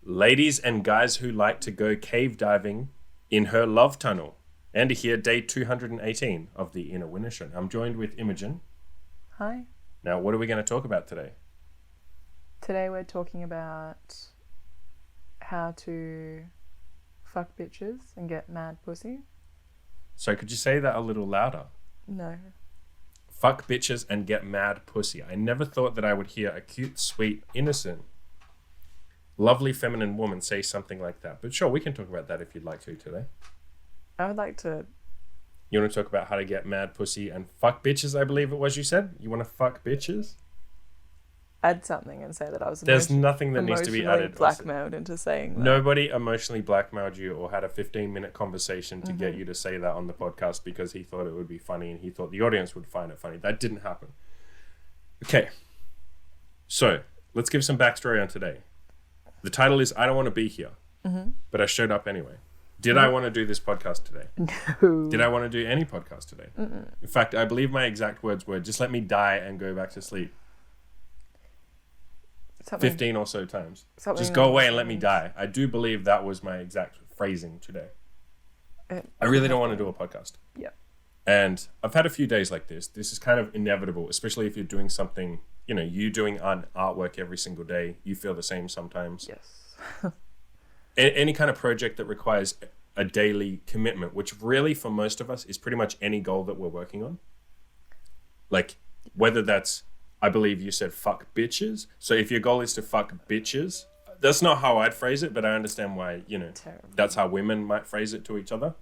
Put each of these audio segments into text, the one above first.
ladies and guys who like to go cave diving in her love tunnel. And here, day 218 of the Inner Winner Show. I'm joined with Imogen. Hi. Now, what are we going to talk about today? Today we're talking about how to fuck bitches and get mad pussy. So could you say that a little louder? No. Fuck bitches and get mad pussy. I never thought that I would hear a cute, sweet, innocent, lovely feminine woman say something like that. But sure, we can talk about that if you'd like to today. I would like to... You want to talk about how to get mad pussy and fuck bitches, I believe it was you said? You want to fuck bitches? add something and say that I was There's nothing that needs to be added. Blackmailed into saying that. Nobody emotionally blackmailed you or had a 15-minute conversation to get you to say that on the podcast because he thought it would be funny and he thought the audience would find it funny. That didn't happen. Okay. So, let's give some backstory on today. The title is I Don't Want to Be Here, but I showed up anyway. Did I want to do this podcast today? No. Did I want to do any podcast today? In fact, I believe my exact words were, just let me die and go back to sleep. 15 or so times. Just go away and let me die. I do believe that was my exact phrasing today. I really don't want to do a podcast. Yeah. And I've had a few days like this. This is kind of inevitable, especially if you're doing something, you know, you doing artwork every single day. You feel the same sometimes. Yes. Any kind of project that requires a daily commitment, which really for most of us is pretty much any goal that we're working on. Like whether that's, I believe you said fuck bitches. So if your goal is to fuck bitches, that's not how I'd phrase it, but I understand why, you know, that's how women might phrase it to each other.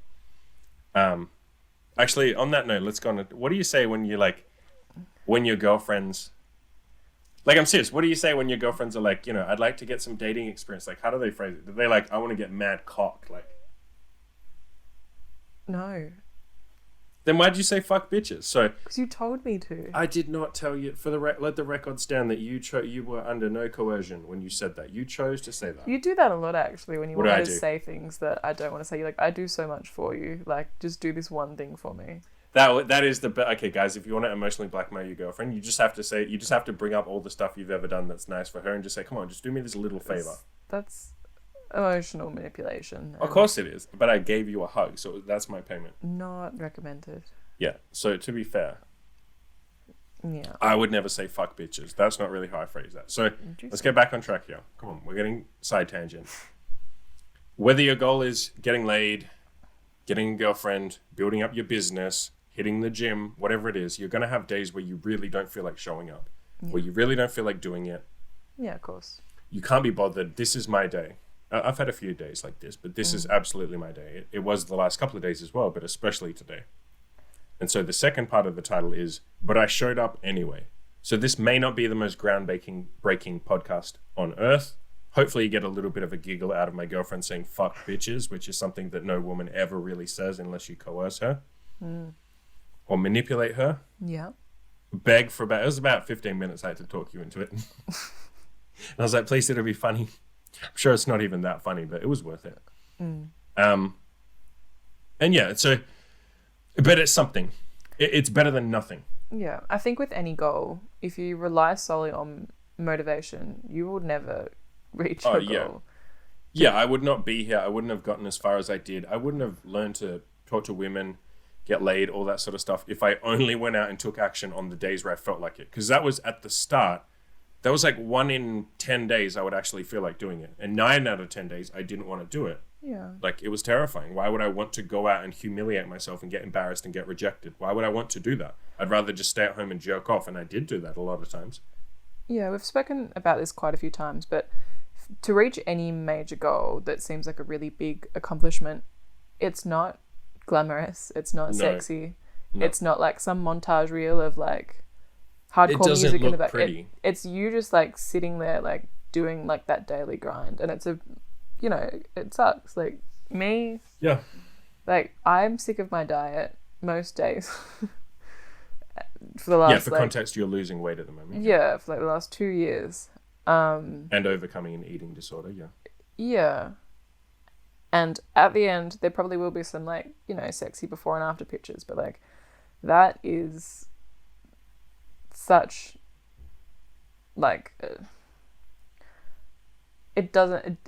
Actually, on that note, let's go on. What do you say when you when your girlfriends, like, I'm serious, what do you say when your girlfriends are like, you know, I'd like to get some dating experience? Like, how do they phrase it? Do they like, I want to get mad cocked? Like, no. Then why'd you say fuck bitches? So because you told me to. I did not tell you. For the let the record stand that you were under no coercion when you said that. You chose to say that. You do that a lot, actually, when you What want do to I do? say things that I don't want to say. You're like, I do so much for you. Like, just do this one thing for me. That is the okay, guys. If you want to emotionally blackmail your girlfriend, you just have to bring up all the stuff you've ever done that's nice for her, and just say, "Come on, just do me this little favor." That's emotional manipulation. Of course it is, but I gave you a hug, so that's my payment. Not recommended. Yeah. So to be fair, yeah, I would never say fuck bitches. That's not really how I phrase that. So let's get back on track here. Come on, we're getting side tangent. Whether your goal is getting laid, getting a girlfriend, building up your business, hitting the gym, whatever it is, you're going to have days where you really don't feel like showing up, where you really don't feel like doing it. Yeah, of course. You can't be bothered. This is my day. I've had a few days like this, but this is absolutely my day. It was the last couple of days as well, but especially today. And so the second part of the title is, but I showed up anyway. So this may not be the most breaking podcast on earth. Hopefully you get a little bit of a giggle out of my girlfriend saying fuck bitches, which is something that no woman ever really says unless you coerce her or manipulate her. Yeah. Beg for it was about 15 minutes I had to talk you into it. And I was like, please, it'll be funny. I'm sure it's not even that funny, but it was worth it. And yeah, so, but it's something. It's better than nothing. Yeah. I think with any goal, if you rely solely on motivation, you will never reach your goal. Yeah, I would not be here. I wouldn't have gotten as far as I did. I wouldn't have learned to talk to women, get laid, all that sort of stuff, if I only went out and took action on the days where I felt like it. Because that was at the start. That was like 1 in 10 days I would actually feel like doing it. And 9 out of 10 days I didn't want to do it. Yeah. Like, it was terrifying. Why would I want to go out and humiliate myself and get embarrassed and get rejected? Why would I want to do that? I'd rather just stay at home and jerk off. And I did do that a lot of times. Yeah, we've spoken about this quite a few times, but to reach any major goal that seems like a really big accomplishment, it's not glamorous, it's not sexy, it's not like some montage reel of like hardcore music in the back. It's you just like sitting there like doing like that daily grind, and it's it sucks. Like me, like I'm sick of my diet most days. For the last for context, you're losing weight at the moment. Yeah, for like the last 2 years. And overcoming an eating disorder, Yeah. And at the end, there probably will be some, like, you know, sexy before and after pictures. But, like, that is such, like, It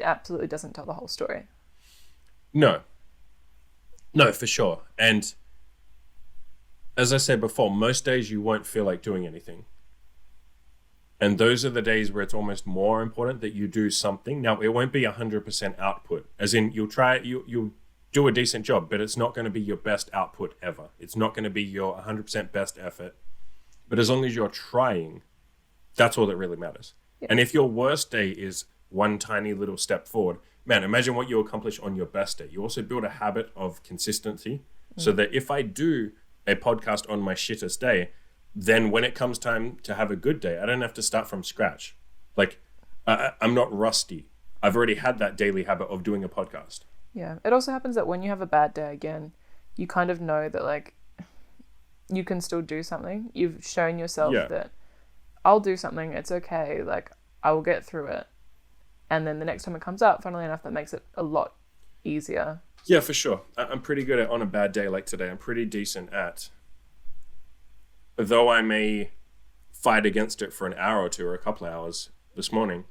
absolutely doesn't tell the whole story. No, for sure. And as I said before, most days you won't feel like doing anything. And those are the days where it's almost more important that you do something. Now, it won't be 100% output, as in you'll do a decent job, but it's not going to be your best output ever. It's not going to be your 100% best effort. But as long as you're trying, that's all that really matters. Yeah. And if your worst day is one tiny little step forward, man, imagine what you accomplish on your best day. You also build a habit of consistency so that if I do a podcast on my shittest day, then when it comes time to have a good day, I don't have to start from scratch. Like, I'm not rusty. I've already had that daily habit of doing a podcast. Yeah. It also happens that when you have a bad day again, you kind of know that, like, you can still do something. You've shown yourself that I'll do something. It's okay. Like, I will get through it. And then the next time it comes up, funnily enough, that makes it a lot easier. Yeah, for sure. I'm pretty good at, on a bad day like today, I'm pretty decent at, though I may fight against it for an hour or two or a couple of hours this morning,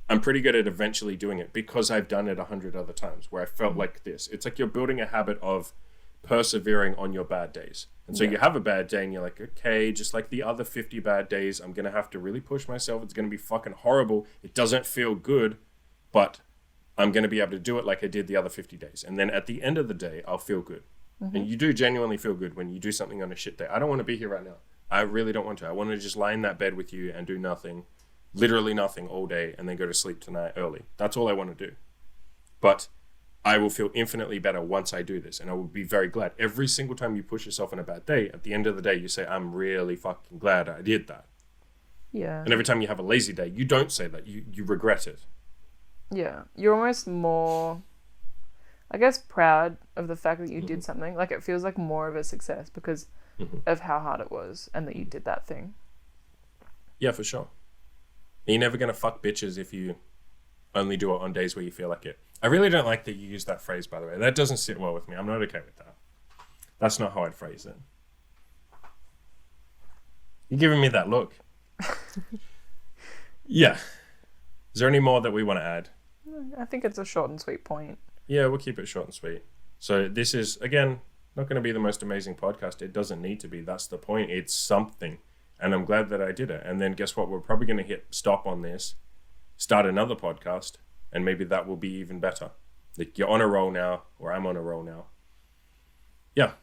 I'm pretty good at eventually doing it because I've done it 100 other times where I felt like this. It's like you're building a habit of persevering on your bad days. And so you have a bad day and you're like, okay, just like the other 50 bad days, I'm going to have to really push myself. It's going to be fucking horrible. It doesn't feel good, but I'm going to be able to do it like I did the other 50 days. And then at the end of the day, I'll feel good. Mm-hmm. And you do genuinely feel good when you do something on a shit day. I don't want to be here right now. I really don't want to. I want to just lie in that bed with you and do nothing, literally nothing all day, and then go to sleep tonight early. That's all I want to do. But I will feel infinitely better once I do this, and I will be very glad. Every single time you push yourself on a bad day, at the end of the day, you say, I'm really fucking glad I did that. Yeah. And every time you have a lazy day, you don't say that. You regret it. Yeah. You're almost more, I guess, proud of the fact that you did something. Like, it feels like more of a success because of how hard it was and that you did that thing. Yeah, for sure. You're never going to fuck bitches if you only do it on days where you feel like it. I really don't like that you use that phrase, by the way. That doesn't sit well with me. I'm not okay with that. That's not how I'd phrase it. You're giving me that look. Yeah. Is there any more that we want to add? I think it's a short and sweet point. Yeah, we'll keep it short and sweet. So this is, again, not going to be the most amazing podcast. It doesn't need to be. That's the point. It's something. And I'm glad that I did it. And then guess what? We're probably going to hit stop on this, start another podcast, and maybe that will be even better. Like, you're on a roll now, or I'm on a roll now. Yeah,